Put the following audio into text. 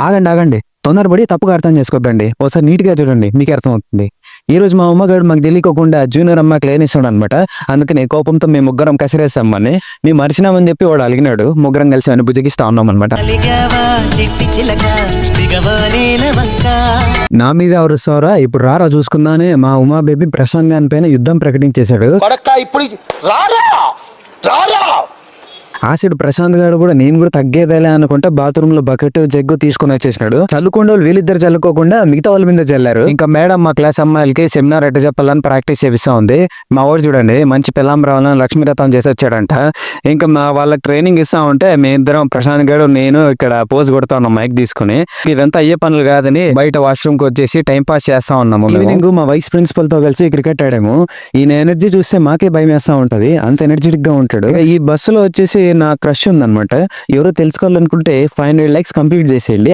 ఆగండి ఆగండి, తొందరపడి తప్పుగా అర్థం చేసుకోద్దండి. ఒకసారి నీట్గా చూడండి, మీకు అర్థమవుతుంది. ఈ రోజు మా అమ్మగారు మాకు తెలియకోకుండా జూనియర్ అమ్మాయికి లేనిస్తాడు అనమాట. అందుకని కోపంతో మేము ముగ్గురం కసిరేస్తామని మేము మరిచినామని చెప్పి వాడు అలిగినాడు. ముగ్గురం కలిసి అని బుజ్జగిస్తా ఉన్నాం అనమాట. నా మీద ఎవరు సోరా ఇప్పుడు రారా చూసుకుందానే మా ఉమా బేబీ ప్రశాంత్ గారి పైన యుద్ధం ప్రకటించేశాడు. ఆసిడ్ ప్రశాంత్ గారు కూడా నేను కూడా తగ్గేదేలే అనుకుంటే బాత్రూమ్ లో బకెట్ జగ్గు తీసుకుని వచ్చేసినాడు. చల్లుకుండా వీళ్ళిద్దరు చల్లుకోకుండా మిగతా వాళ్ళ మీద చల్లారు. ఇంకా మేడం మా క్లాస్ అమ్మాయిలకి సెమినార్ ఎట్ట చెప్పాలని ప్రాక్టీస్ చేపిస్తా ఉంది. మా వాడు చూడండి మంచి పిల్లం రావాలని లక్ష్మీరథం చేసి వచ్చాడంట. ఇంకా మా వాళ్ళకి ట్రైనింగ్ ఇస్తా ఉంటే మేమిద్దరం ప్రశాంత్ గారు నేను ఇక్కడ పోజ్ కొడతా ఉన్నాం మైక్ తీసుకుని. ఇదంతా అయ్యే పనులు కాదని బయట వాష్రూమ్ కి వచ్చేసి టైం పాస్ చేస్తా ఉన్నాము. ఈవినింగ్ మా వైస్ ప్రిన్సిపల్ తో కలిసి క్రికెట్ ఆడాము. ఈయన ఎనర్జీ చూస్తే మాకే భయం వేస్తా ఉంటది, అంత ఎనర్జెటిక్ గా ఉంటాడు. ఈ బస్సులో వచ్చేసి నా క్రష్ ఉందన్నమాట. ఎవరో తెలుసుకోవాలనుకుంటే 500 likes కంప్లీట్ చేసేయండి.